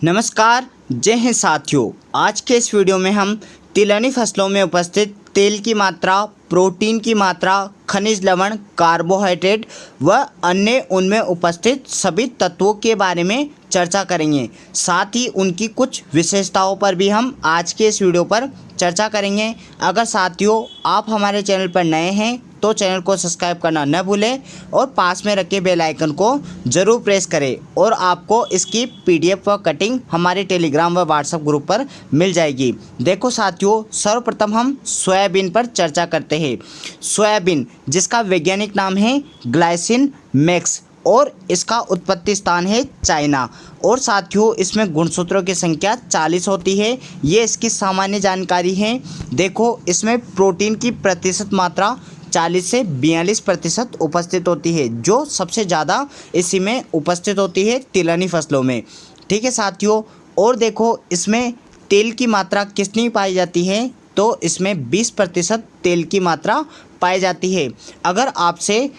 नमस्कार, जय हिंद साथियों। आज के इस वीडियो में हम तिलहनी फसलों में उपस्थित तेल की मात्रा, प्रोटीन की मात्रा, खनिज लवण, कार्बोहाइड्रेट व अन्य उनमें उपस्थित सभी तत्वों के बारे में चर्चा करेंगे। साथ ही उनकी कुछ विशेषताओं पर भी हम आज के इस वीडियो पर चर्चा करेंगे। अगर साथियों आप हमारे चैनल पर नए हैं तो चैनल को सब्सक्राइब करना न भूलें और पास में रखे बेल आइकन को ज़रूर प्रेस करें और आपको इसकी पीडीएफ व कटिंग हमारे टेलीग्राम व व्हाट्सएप ग्रुप पर मिल जाएगी। देखो साथियों, सर्वप्रथम हम सोयाबीन पर चर्चा करते हैं। सोयाबीन जिसका वैज्ञानिक नाम है ग्लाइसिन मैक्स और इसका उत्पत्ति स्थान है चाइना। और साथियों इसमें गुणसूत्रों की संख्या 40 होती है। ये इसकी सामान्य जानकारी है। देखो इसमें प्रोटीन की प्रतिशत मात्रा 40 से 42% उपस्थित होती है, जो सबसे ज़्यादा इसी में उपस्थित होती है तिलहनी फसलों में। ठीक है साथियों, और देखो इसमें तेल की मात्रा कितनी पाई जाती है, तो इसमें 20% तेल की मात्रा पाई जाती है। अगर आपसे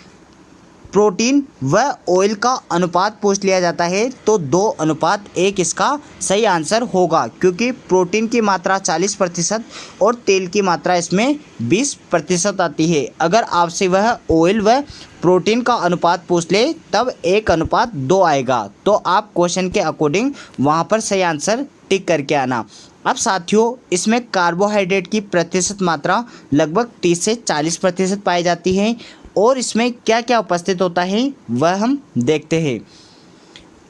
प्रोटीन व ऑयल का अनुपात पूछ लिया जाता है तो 2:1 इसका सही आंसर होगा, क्योंकि प्रोटीन की मात्रा 40% और तेल की मात्रा इसमें 20% आती है। अगर आपसे वह ऑयल व प्रोटीन का अनुपात पूछ ले तब 1:2 आएगा, तो आप क्वेश्चन के अकॉर्डिंग वहाँ पर सही आंसर टिक करके आना। अब साथियों इसमें कार्बोहाइड्रेट की प्रतिशत मात्रा लगभग 30 से 40% पाई जाती है। और इसमें क्या क्या उपस्थित होता है वह हम देखते हैं।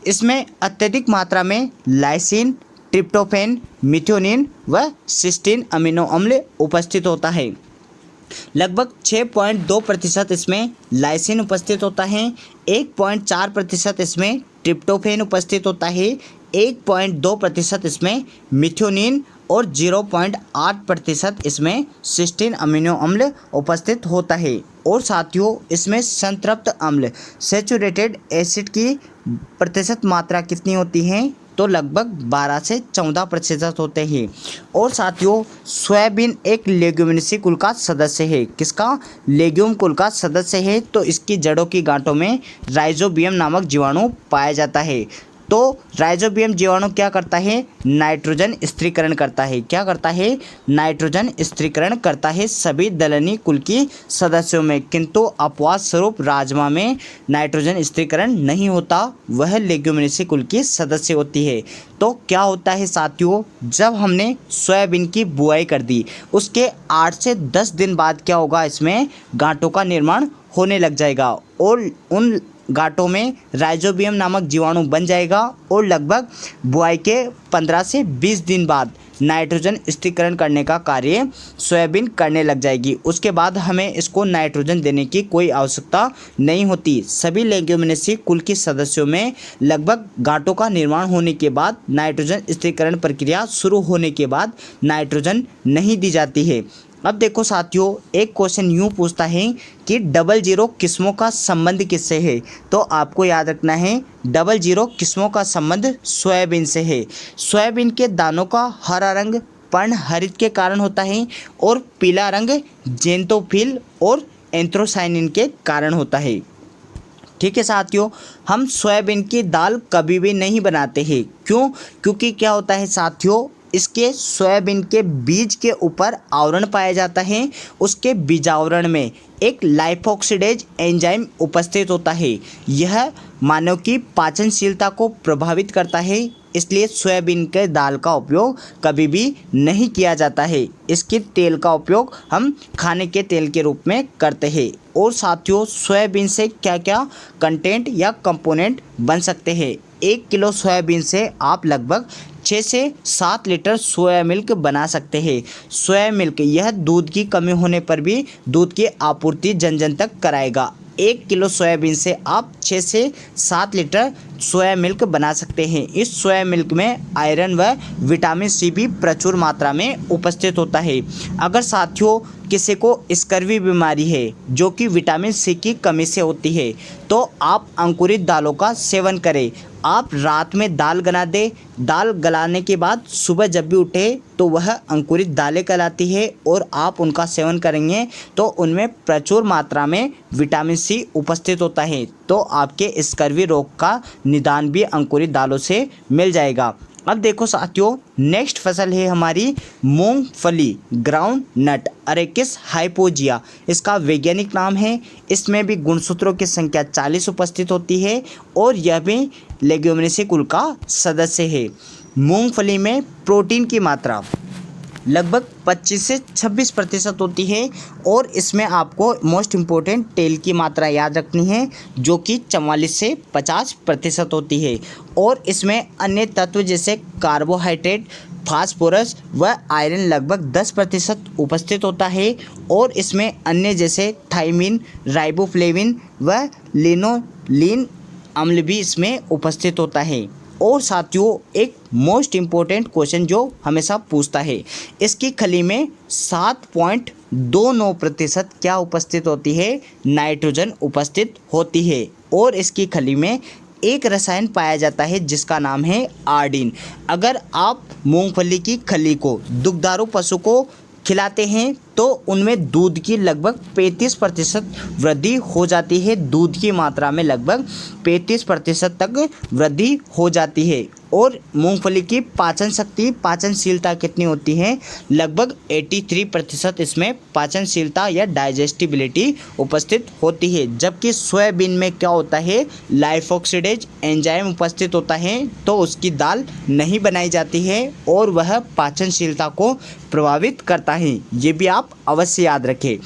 इसमें अत्यधिक मात्रा में लाइसिन, ट्रिप्टोफैन, मिथ्योनिन व सिस्टीन अमीनो अम्ल उपस्थित होता है। लगभग 6.2% इसमें लाइसिन उपस्थित होता है, 1.4% इसमें ट्रिप्टोफैन उपस्थित होता है, 1.2% इसमें मिथ्योनिन और 0.8% इसमें सिस्टीन अमीनो अम्ल उपस्थित होता है। और साथियों इसमें संतृप्त अम्ल सैचुरेटेड एसिड की प्रतिशत मात्रा कितनी होती है, तो लगभग 12 से 14% होते हैं। और साथियों सोयाबीन एक लेग्यूमिनेसी कुल का सदस्य है। किसका? लेग्यूम कुल का सदस्य है। तो इसकी जड़ों की गांठों में राइजोबियम नामक जीवाणु पाया जाता है। तो राइजोबियम जीवाणु क्या करता है? नाइट्रोजन स्थिरीकरण करता है। क्या करता है? नाइट्रोजन स्थिरीकरण करता है सभी दलहनी कुल की सदस्यों में, किंतु अपवाद स्वरूप राजमा में नाइट्रोजन स्थिरीकरण नहीं होता, वह लेग्यूमिनेसी कुल की सदस्य होती है। तो क्या होता है साथियों, जब हमने सोयाबीन की बुआई कर दी उसके 8 से 10 दिन बाद क्या होगा, इसमें गांठों का निर्माण होने लग जाएगा और उन गांठों में राइजोबियम नामक जीवाणु बन जाएगा और लगभग बुआई के 15 से 20 दिन बाद नाइट्रोजन स्थिरीकरण करने का कार्य सोयाबीन करने लग जाएगी। उसके बाद हमें इसको नाइट्रोजन देने की कोई आवश्यकता नहीं होती। सभी लेग्यूमिनेसी कुल के सदस्यों में लगभग गांठों का निर्माण होने के बाद नाइट्रोजन स्थिरीकरण प्रक्रिया शुरू होने के बाद नाइट्रोजन नहीं दी जाती है। अब देखो साथियों, एक क्वेश्चन यूँ पूछता है कि 00 किस्मों का संबंध किससे है, तो आपको याद रखना है 00 किस्मों का संबंध सोयाबीन से है। सोयाबीन के दानों का हरा रंग पर्णहरित के कारण होता है और पीला रंग जेंतोफिल और एंथ्रोसाइनिन के कारण होता है। ठीक है साथियों, हम सोयाबीन की दाल कभी भी नहीं बनाते हैं। क्यों? क्योंकि क्या होता है साथियों, इसके सोयाबीन के बीज के ऊपर आवरण पाया जाता है। उसके बीजावरण में एक लाइफोक्सिडेज एंजाइम उपस्थित होता है। यह मानव की पाचनशीलता को प्रभावित करता है, इसलिए सोयाबीन के दाल का उपयोग कभी भी नहीं किया जाता है। इसके तेल का उपयोग हम खाने के तेल के रूप में करते हैं। और साथियों सोयाबीन से क्या क्या कंटेंट या कंपोनेंट बन सकते हैं। 1 किलो सोयाबीन से आप लगभग 6 से 7 लीटर सोया मिल्क बना सकते हैं। सोया मिल्क यह दूध की कमी होने पर भी दूध की आपूर्ति जन जन तक कराएगा। 1 किलो सोयाबीन से आप 6 से 7 लीटर सोया मिल्क बना सकते हैं। इस सोया मिल्क में आयरन व विटामिन सी भी प्रचुर मात्रा में उपस्थित होता है। अगर साथियों किसी को स्कर्वी बीमारी है जो कि विटामिन सी की कमी से होती है, तो आप अंकुरित दालों का सेवन करें। आप रात में दाल गला दें, दाल गलाने के बाद सुबह जब भी उठे तो वह अंकुरित दालें कहलाती है और आप उनका सेवन करेंगे तो उनमें प्रचुर मात्रा में विटामिन सी उपस्थित होता है। तो आपके स्कर्वी रोग का निदान भी अंकुरित दालों से मिल जाएगा। अब देखो साथियों, नेक्स्ट फसल है हमारी मूंगफली, ग्राउंड नट, अरेकिस हाइपोजिया इसका वैज्ञानिक नाम है। इसमें भी गुणसूत्रों की संख्या 40 उपस्थित होती है और यह भी लेग्यूमिनेसी कुल का सदस्य है। मूंगफली में प्रोटीन की मात्रा लगभग 25 से 26% होती है और इसमें आपको मोस्ट इम्पोर्टेंट तेल की मात्रा याद रखनी है जो कि 44 से 50% होती है। और इसमें अन्य तत्व जैसे कार्बोहाइड्रेट, फास्फोरस व आयरन लगभग 10% उपस्थित होता है और इसमें अन्य जैसे थायमिन, राइबोफ्लेविन व लिनोलीन अम्ल भी इसमें उपस्थित होता है। और साथियों, एक मोस्ट इम्पोर्टेंट क्वेश्चन जो हमेशा पूछता है, इसकी खली में 7.29% क्या उपस्थित होती है? नाइट्रोजन उपस्थित होती है। और इसकी खली में एक रसायन पाया जाता है जिसका नाम है आर्डिन। अगर आप मूंगफली की खली को दुग्धारू पशु को खिलाते हैं तो उनमें दूध की लगभग 35% वृद्धि हो जाती है। दूध की मात्रा में लगभग 35% तक वृद्धि हो जाती है। और मूंगफली की पाचन शक्ति, पाचनशीलता कितनी होती है? लगभग 83% इसमें पाचनशीलता या डाइजेस्टिबिलिटी उपस्थित होती है। जबकि सोयाबीन में क्या होता है? लाइफोक्सिडेज एंजाइम उपस्थित होता है तो उसकी दाल नहीं बनाई जाती है और वह पाचनशीलता को प्रभावित करता है। ये भी आप अवश्य याद रखें।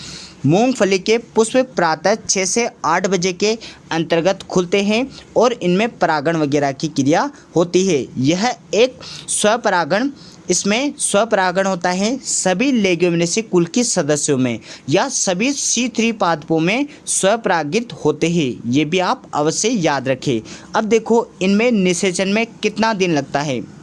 मूंगफली के पुष्प प्रातः 6 से 8 बजे के अंतर्गत खुलते हैं और इनमें परागण वगैरह की क्रिया होती है। यह एक स्वपरागण, इसमें स्वपरागण होता है सभी लेग्यूमिनेसी कुल के सदस्यों में या सभी C3 पादपों में स्वपरागित होते हैं। ये भी आप अवश्य याद रखें। अब देखो, इनमें निषेचन में कितना दिन लगता है?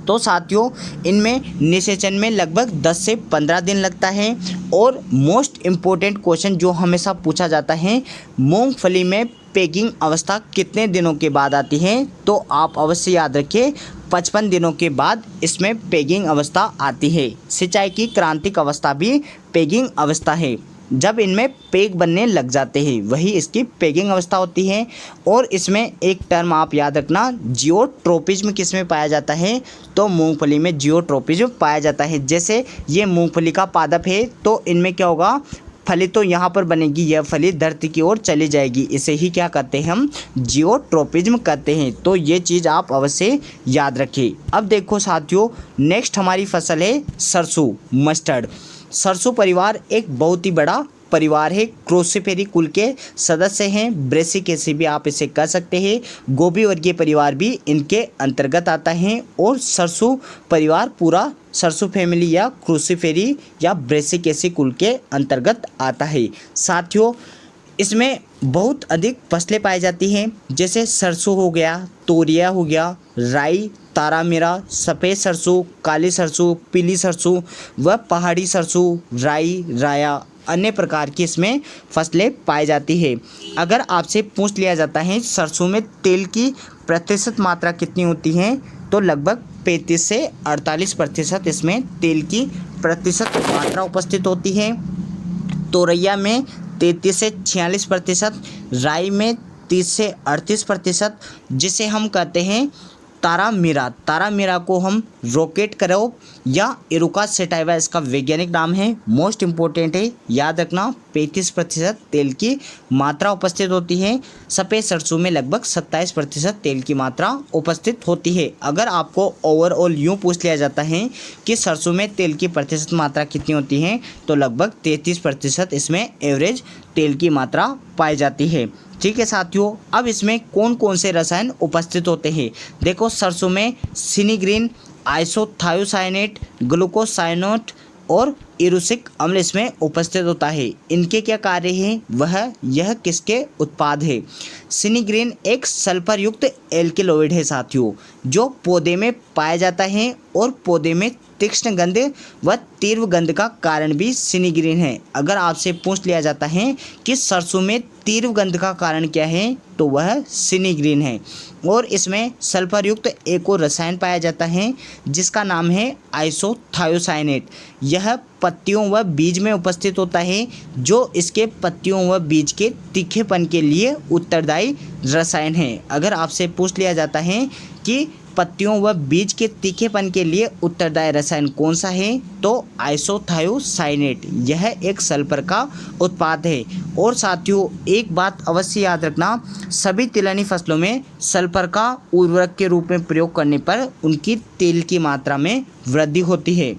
तो साथियों, इनमें निषेचन में लगभग 10 से 15 दिन लगता है। और मोस्ट इम्पोर्टेंट क्वेश्चन जो हमेशा पूछा जाता है, मूंगफली में पेगिंग अवस्था कितने दिनों के बाद आती है? तो आप अवश्य याद रखिए 55 दिनों के बाद इसमें पेगिंग अवस्था आती है। सिंचाई की क्रांतिक अवस्था भी पेगिंग अवस्था है। जब इनमें पेग बनने लग जाते हैं वही इसकी पेगिंग अवस्था होती है। और इसमें एक टर्म आप याद रखना, जियोट्रोपिज्म किस में पाया जाता है? तो मूंगफली में जियोट्रोपिज्म पाया जाता है। जैसे ये मूंगफली का पादप है तो इनमें क्या होगा? फली तो यहाँ पर बनेगी, यह फली धरती की ओर चली जाएगी। इसे ही क्या कहते हैं? हम जियोट्रोपिज्म कहते हैं। तो ये चीज़ आप अवश्य याद रखें। अब देखो साथियों, नेक्स्ट हमारी फसल है सरसों, मस्टर्ड। सरसों परिवार एक बहुत ही बड़ा परिवार है। क्रोसिफेरी कुल के सदस्य हैं। ब्रेसिकेसी भी आप इसे कह सकते हैं। गोभी वर्गीय परिवार भी इनके अंतर्गत आता है। और सरसों परिवार पूरा सरसों फैमिली या क्रोसिफेरी या ब्रेसिकेसी कुल के अंतर्गत आता है। साथियों, इसमें बहुत अधिक फसलें पाई जाती हैं जैसे सरसों हो गया, तोरिया हो गया, राई, तारामीरा, सफ़ेद सरसों, काली सरसों, पीली सरसों व पहाड़ी सरसों, राई, राया, अन्य प्रकार की इसमें फसलें पाई जाती है। अगर आपसे पूछ लिया जाता है सरसों में तेल की प्रतिशत मात्रा कितनी होती है? तो लगभग 35 से 48% इसमें तेल की प्रतिशत मात्रा उपस्थित होती है। तोरैया में 33 से 46%, राई में 30 से 38%, जिसे हम कहते हैं तारामीरा। तारामीरा को हम रॉकेट क्रॉप या इरुका सेटाइवा इसका वैज्ञानिक नाम है। मोस्ट इम्पोर्टेंट है, याद रखना 35% तेल की मात्रा उपस्थित होती है। सफ़ेद सरसों में लगभग 27% तेल की मात्रा उपस्थित होती है। अगर आपको ओवरऑल यूँ पूछ लिया जाता है कि सरसों में तेल की प्रतिशत मात्रा कितनी होती है तो लगभग 33% इसमें एवरेज तेल की मात्रा पाई जाती है। ठीक है साथियों, अब इसमें कौन कौन से रसायन उपस्थित होते हैं? देखो, सरसों में सिनीग्रीन, आइसोथायोसाइनेट, ग्लूकोसाइनोट और इरुसिक अम्ल इसमें उपस्थित होता है। इनके क्या कार्य हैं? यह किसके उत्पाद है? सिनीग्रीन एक सल्फर युक्त एल्किलोइड है साथियों, जो पौधे में पाया जाता है और पौधे में तीक्ष्ण गंध व तीव्र गंध का कारण भी सिनीग्रीन है। अगर आपसे पूछ लिया जाता है कि सरसों में तीव्र गंध का कारण क्या है तो वह सिनीग्रीन है। और इसमें सल्फर युक्त एक और रसायन पाया जाता है जिसका नाम है आइसोथायोसाइनेट। यह पत्तियों व बीज में उपस्थित होता है, जो इसके पत्तियों व बीज के तीखेपन के लिए उत्तरदायी रसायन है। अगर आपसे पूछ लिया जाता है कि पत्तियों व बीज के तीखेपन के लिए उत्तरदायी रसायन कौन सा है? तो आइसोथायोसाइनेट, यह एक सल्फर का उत्पाद है। और साथियों एक बात अवश्य याद रखना, सभी तिलहनी फसलों में सल्फर का उर्वरक के रूप में प्रयोग करने पर उनकी तेल की मात्रा में वृद्धि होती है।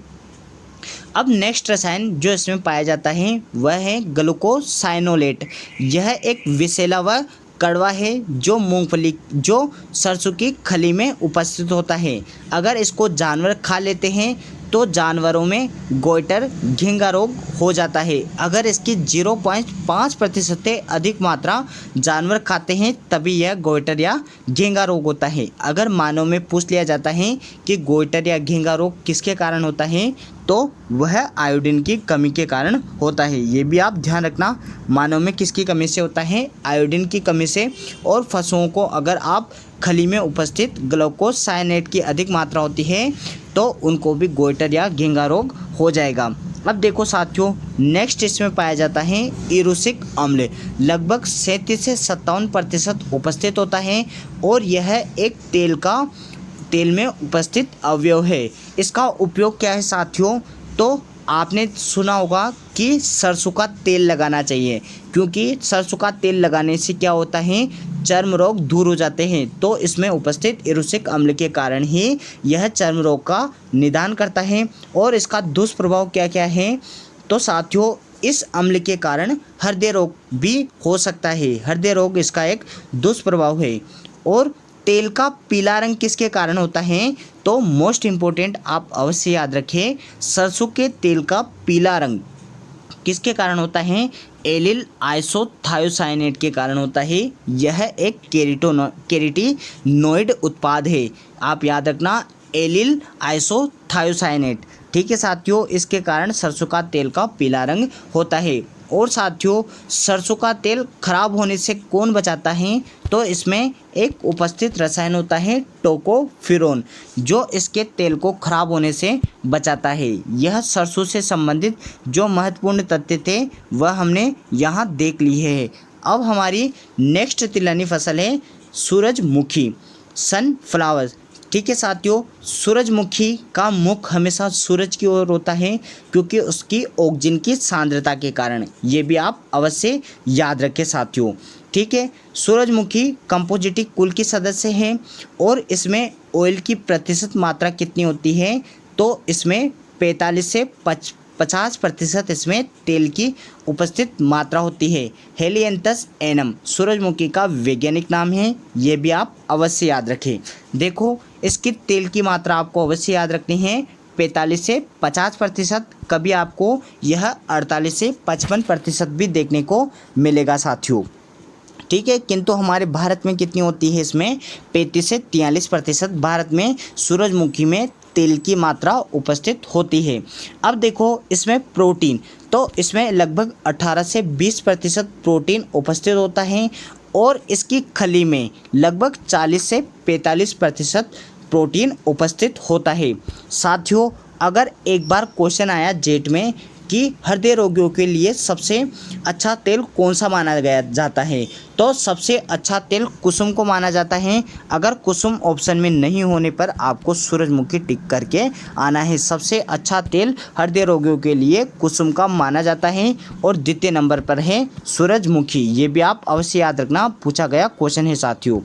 अब नेक्स्ट रसायन जो इसमें पाया जाता है वह है ग्लूकोसाइनोलेट। यह एक विषैला व कड़वा है जो सरसों की खली में उपस्थित होता है। अगर इसको जानवर खा लेते हैं तो जानवरों में गोइटर घिंगा रोग हो जाता है। अगर इसकी 0.5% से अधिक मात्रा जानवर खाते हैं तभी यह गोइटर या घिंगा रोग होता है। अगर मानव में पूछ लिया जाता है कि गोइटर या घिंगा रोग किसके कारण होता है तो वह आयोडीन की कमी के कारण होता है। ये भी आप ध्यान रखना, मानव में किसकी कमी से होता है? आयोडीन की कमी से। और पशुओं को अगर आप खली में उपस्थित ग्लूकोसाइनेट की अधिक मात्रा होती है तो उनको भी गोइटर या घिंगा रोग हो जाएगा। अब देखो साथियों नेक्स्ट इसमें पाया जाता है इरुसिक अम्ल। लगभग 37 से 57% उपस्थित होता है और यह एक तेल में उपस्थित अवयव है। इसका उपयोग क्या है साथियों? तो आपने सुना होगा कि सरसों का तेल लगाना चाहिए, क्योंकि सरसों का तेल लगाने से क्या होता है? चर्म रोग दूर हो जाते हैं। तो इसमें उपस्थित इरुसिक अम्ल के कारण ही यह चर्म रोग का निदान करता है। और इसका दुष्प्रभाव क्या क्या है? तो साथियों इस अम्ल के कारण हृदय रोग भी हो सकता है। हृदय रोग इसका एक दुष्प्रभाव है। और तेल का पीला रंग किसके कारण होता है? तो मोस्ट इम्पोर्टेंट आप अवश्य याद रखें, सरसों के तेल का पीला रंग किसके कारण होता है? एलिल आइसोथायोसाइनेट के कारण होता है। यह एक केराटिनोइड उत्पाद है। आप याद रखना, एलिल आइसोथायोसाइनेट। ठीक है साथियों, इसके कारण सरसों का तेल का पीला रंग होता है। और साथियों सरसों का तेल खराब होने से कौन बचाता है? तो इसमें एक उपस्थित रसायन होता है टोकोफिरोन, जो इसके तेल को खराब होने से बचाता है। यह सरसों से संबंधित जो महत्वपूर्ण तथ्य थे वह हमने यहाँ देख लिए है। अब हमारी नेक्स्ट तिलहनी फसल है सूरजमुखी, सनफ्लावर। ठीक है साथियों, सूरजमुखी का मुख हमेशा सूरज की ओर होता है क्योंकि उसकी ऑक्सीजन की सांद्रता के कारण। ये भी आप अवश्य याद रखें साथियों। ठीक है, सूरजमुखी कंपोजिटी कुल की सदस्य है और इसमें ऑयल की प्रतिशत मात्रा कितनी होती है? तो इसमें 45 से 50% इसमें तेल की उपस्थित मात्रा होती है। हेलियंथस एनम सूरजमुखी का वैज्ञानिक नाम है। ये भी आप अवश्य याद रखें। देखो इसकी तेल की मात्रा आपको अवश्य याद रखनी है 45 से 50%। कभी आपको यह 48 से 55% भी देखने को मिलेगा साथियों। ठीक है, किंतु हमारे भारत में कितनी होती है? इसमें 35 से 43% भारत में सूरजमुखी में तेल की मात्रा उपस्थित होती है। अब देखो इसमें प्रोटीन, तो इसमें लगभग 18 से 20% प्रोटीन उपस्थित होता है और इसकी खली में लगभग 40 से 45% प्रोटीन उपस्थित होता है। साथियों अगर एक बार क्वेश्चन आया जेट में कि हृदय रोगियों के लिए सबसे अच्छा तेल कौन सा माना जाता है, तो सबसे अच्छा तेल कुसुम को माना जाता है। अगर कुसुम ऑप्शन में नहीं होने पर आपको सूरजमुखी टिक करके आना है। सबसे अच्छा तेल हृदय रोगियों के लिए कुसुम का माना जाता है और द्वितीय नंबर पर है सूरजमुखी। ये भी आप अवश्य याद रखना, पूछा गया क्वेश्चन है साथियों।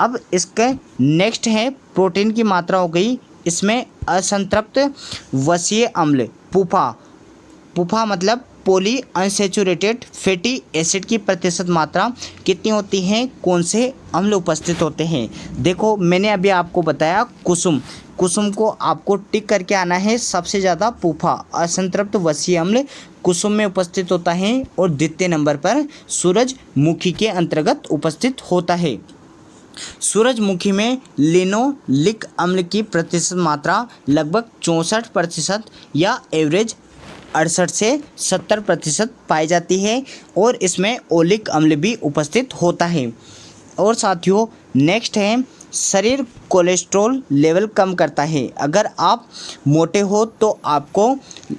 अब इसके नेक्स्ट है प्रोटीन की मात्रा हो गई। इसमें असंतृप्त वसीय अम्ल पुफा मतलब पॉली अनसेचुरेटेड फैटी एसिड की प्रतिशत मात्रा कितनी होती है? कौन से अम्ल उपस्थित होते हैं? देखो मैंने अभी आपको बताया कुसुम को आपको टिक करके आना है। सबसे ज़्यादा पुफा असंतृप्त वसीय अम्ल कुसुम में उपस्थित होता है और द्वितीय नंबर पर सूरजमुखी के अंतर्गत उपस्थित होता है। सूरजमुखी में लिनोलिक अम्ल की प्रतिशत मात्रा लगभग 64% या एवरेज 68 से 70% पाई जाती है और इसमें ओलिक अम्ल भी उपस्थित होता है। और साथियों नेक्स्ट है शरीर कोलेस्ट्रॉल लेवल कम करता है। अगर आप मोटे हो तो आपको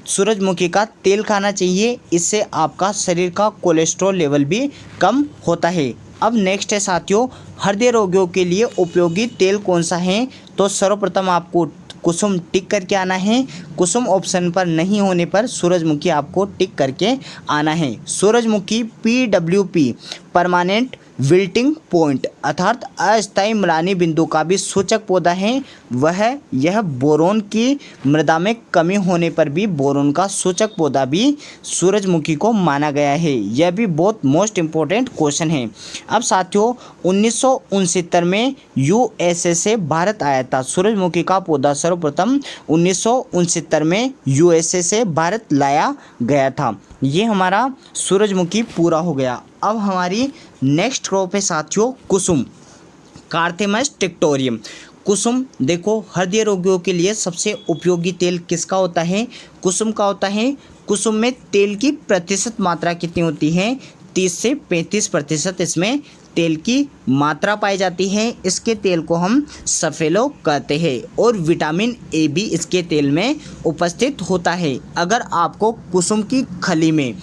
सूरजमुखी का तेल खाना चाहिए, इससे आपका शरीर का कोलेस्ट्रॉल लेवल भी कम होता है। अब नेक्स्ट है साथियों हृदय रोगियों के लिए उपयोगी तेल कौन सा है? तो सर्वप्रथम आपको कुसुम टिक करके आना है। कुसुम ऑप्शन पर नहीं होने पर सूरजमुखी आपको टिक करके आना है। सूरजमुखी PWP परमानेंट विल्टिंग पॉइंट अर्थात अस्थायी म्लानी बिंदु का भी सूचक पौधा है। यह बोरोन की मृदा में कमी होने पर भी बोरोन का सूचक पौधा भी सूरजमुखी को माना गया है। यह भी बहुत मोस्ट इम्पोर्टेंट क्वेश्चन है। अब साथियों 1969 में USA से भारत आया था। सूरजमुखी का पौधा सर्वप्रथम 1969 में USA से भारत लाया गया था। ये हमारा सूरजमुखी पूरा हो गया। अब हमारी नेक्स्ट क्रॉप है साथियों कुसुम, कार्थेमस टिक्टोरियम। कुसुम देखो हृदय रोगियों के लिए सबसे उपयोगी तेल किसका होता है? कुसुम का होता है। कुसुम में तेल की प्रतिशत मात्रा कितनी होती है? 30 से 35% इसमें तेल की मात्रा पाई जाती है। इसके तेल को हम सफेलो कहते हैं और विटामिन ए भी इसके तेल में उपस्थित होता है। अगर आपको कुसुम की खली में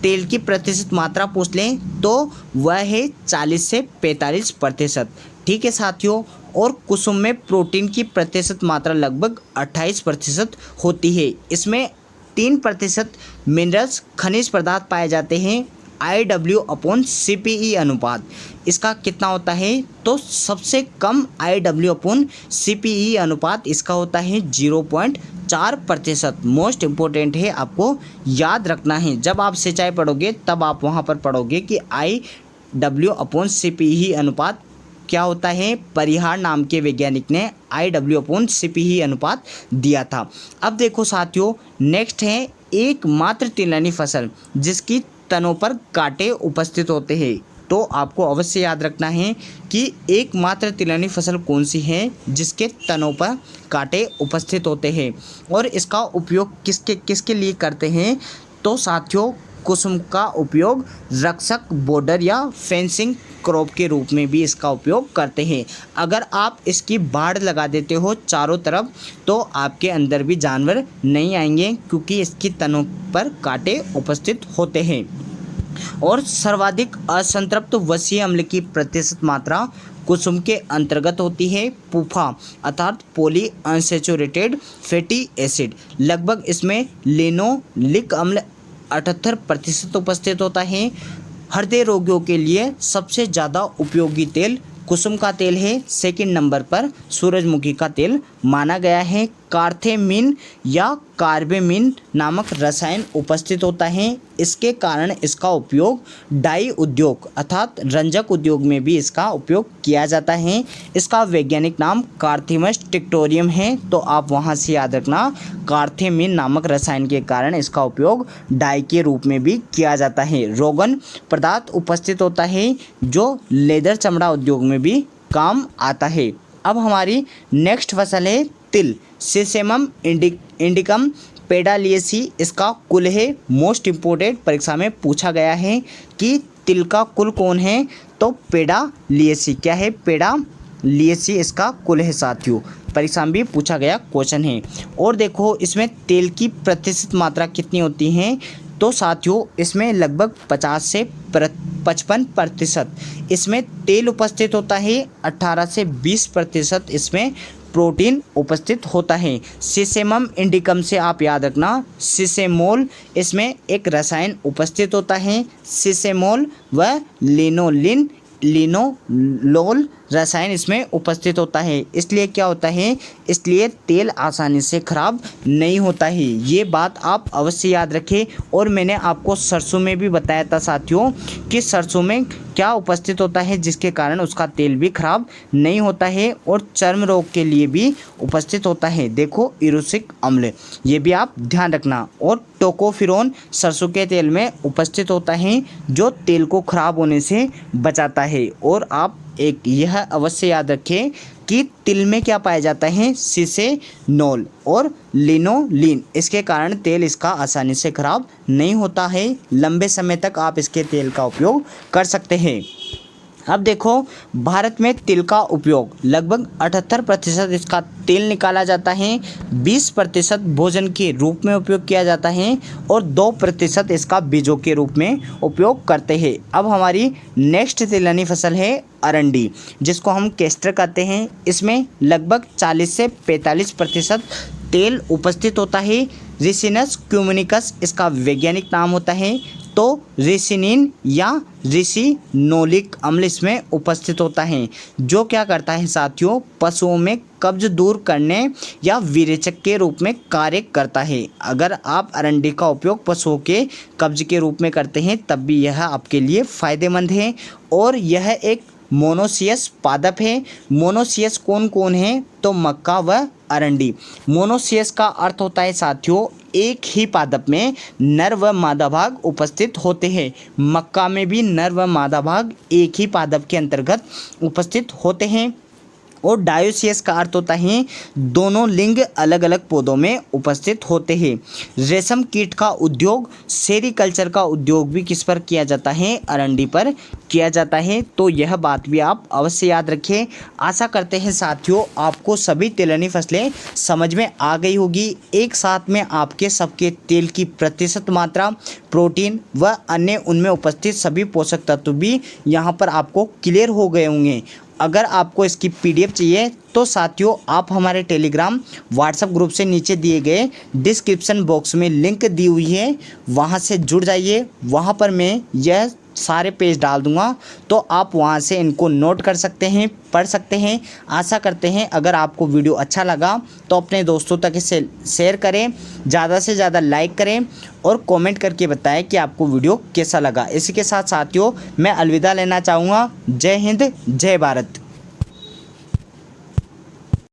तेल की प्रतिशत मात्रा पूछ लें तो वह है 40 से 45%। ठीक है साथियों। और कुसुम में प्रोटीन की प्रतिशत मात्रा लगभग 28% होती है। इसमें 3% मिनरल्स खनिज पदार्थ पाए जाते हैं। IW/CPE अनुपात इसका कितना होता है? तो सबसे कम IW/CPE अनुपात इसका होता है 0.4%। मोस्ट इम्पोर्टेंट है, आपको याद रखना है। जब आप सिंचाई पढ़ोगे तब आप वहाँ पर पढ़ोगे कि IW/CPE अनुपात क्या होता है। परिहार नाम के वैज्ञानिक ने IW/CPE अनुपात दिया था। अब देखो साथियों नेक्स्ट है एकमात्र तिलहनी फसल जिसकी तनों पर कांटे उपस्थित होते हैं। तो आपको अवश्य याद रखना है कि एकमात्र तिलहनी फसल कौन सी है जिसके तनों पर कांटे उपस्थित होते हैं और इसका उपयोग किसके लिए करते हैं? तो साथियों कुसुम का उपयोग रक्षक बॉर्डर या फेंसिंग क्रॉप के रूप में भी इसका उपयोग करते हैं। अगर आप इसकी बाड़ लगा देते हो चारों तरफ तो आपके अंदर भी जानवर नहीं आएंगे क्योंकि इसकी तनों पर कांटे उपस्थित होते हैं। और सर्वाधिक असंतृप्त वसीय अम्ल की प्रतिशत मात्रा कुसुम के अंतर्गत होती है। पुफा अर्थात पॉली अनसैचुरेटेड फैटी एसिड लगभग इसमें लिनोलिक अम्ल 78% उपस्थित होता है। हृदय रोगियों के लिए सबसे ज़्यादा उपयोगी तेल कुसुम का तेल है। सेकंड नंबर पर सूरजमुखी का तेल माना गया है। कार्थेमिन या कार्बेमिन नामक रसायन उपस्थित होता है। इसके कारण इसका उपयोग डाई उद्योग अर्थात रंजक उद्योग में भी इसका उपयोग किया जाता है। इसका वैज्ञानिक नाम कार्थेमस टिक्टोरियम है। तो आप वहां से याद रखना कार्थेमिन नामक रसायन के कारण इसका उपयोग डाई के रूप में भी किया जाता है। रोगन पदार्थ उपस्थित होता है जो लेदर चमड़ा उद्योग में भी काम आता है। अब हमारी नेक्स्ट फसल है तिल, सिसेमम इंडिकम पेडालिएसी इसका कुल है। मोस्ट इम्पोर्टेंट परीक्षा में पूछा गया है कि तिल का कुल कौन है? तो पेडालिएसी। क्या है? पेडालिएसी इसका कुल है साथियों। परीक्षा में भी पूछा गया क्वेश्चन है। और देखो इसमें तेल की प्रतिशत मात्रा कितनी होती है? तो साथियों इसमें लगभग 50 से 55% इसमें तेल उपस्थित होता है। 18 से 20% इसमें प्रोटीन उपस्थित होता है। सिसेमम इंडिकम से आप याद रखना सिसेमोल इसमें एक रसायन उपस्थित होता है। सिसेमोल व लिनोलोल रसायन इसमें उपस्थित होता है। इसलिए क्या होता है? इसलिए तेल आसानी से खराब नहीं होता है। ये बात आप अवश्य याद रखें। और मैंने आपको सरसों में भी बताया था साथियों कि सरसों में क्या उपस्थित होता है जिसके कारण उसका तेल भी खराब नहीं होता है और चर्म रोग के लिए भी उपस्थित होता है। देखो इरुसिक अम्ल, ये भी आप ध्यान रखना। और टोकोफिरोन सरसों के तेल में उपस्थित होता है जो तेल को खराब होने से बचाता है। और आप एक यह अवश्य याद रखें कि तिल में क्या पाया जाता है? सिसेनोल और लिनोलिन। इसके कारण तेल इसका आसानी से खराब नहीं होता है। लंबे समय तक आप इसके तेल का उपयोग कर सकते हैं। अब देखो, भारत में तिल का उपयोग लगभग 78% इसका तेल निकाला जाता है, 20% भोजन के रूप में उपयोग किया जाता है और 2% इसका बीजों के रूप में उपयोग करते हैं। अब हमारी नेक्स्ट तिलहनी फसल है अरंडी, जिसको हम केस्टर कहते हैं। इसमें लगभग 40 से 45% तेल उपस्थित होता है। रिसिनस क्यूमिनिकस इसका वैज्ञानिक नाम होता है। तो रिसिनिन या रिसिनोलिक अम्ल इसमें उपस्थित होता है, जो क्या करता है साथियों, पशुओं में कब्ज दूर करने या विरेचक के रूप में कार्य करता है। अगर आप अरंडी का उपयोग पशुओं के कब्ज के रूप में करते हैं तब भी यह आपके लिए फ़ायदेमंद है। और यह एक मोनोसियस पादप है। मोनोसियस कौन कौन है, तो मक्का व अरंडी। मोनोसियस का अर्थ होता है साथियों, एक ही पादप में नर व मादा भाग उपस्थित होते हैं। मक्का में भी नर व मादा भाग एक ही पादप के अंतर्गत उपस्थित होते हैं। और डायोसियस का अर्थ होता है दोनों लिंग अलग अलग पौधों में उपस्थित होते हैं। रेशम कीट का उद्योग, सेरीकल्चर का उद्योग भी किस पर किया जाता है, अरंडी पर किया जाता है। तो यह बात भी आप अवश्य याद रखें। आशा करते हैं साथियों आपको सभी तिलहनी फसलें समझ में आ गई होगी। एक साथ में आपके सबके तेल की प्रतिशत मात्रा, प्रोटीन व अन्य उनमें उपस्थित सभी पोषक तत्व भी यहाँ पर आपको क्लियर हो गए होंगे। अगर आपको इसकी PDF चाहिए तो साथियों आप हमारे टेलीग्राम व्हाट्सएप ग्रुप से नीचे दिए गए डिस्क्रिप्शन बॉक्स में लिंक दी हुई है, वहां से जुड़ जाइए। वहां पर मैं यह सारे पेज डाल दूंगा, तो आप वहां से इनको नोट कर सकते हैं, पढ़ सकते हैं। आशा करते हैं अगर आपको वीडियो अच्छा लगा तो अपने दोस्तों तक इसे शेयर करें, ज़्यादा से ज़्यादा लाइक करें और कमेंट करके बताएं कि आपको वीडियो कैसा लगा। इसी के साथ साथियों मैं अलविदा लेना चाहूँगा। जय हिंद, जय भारत।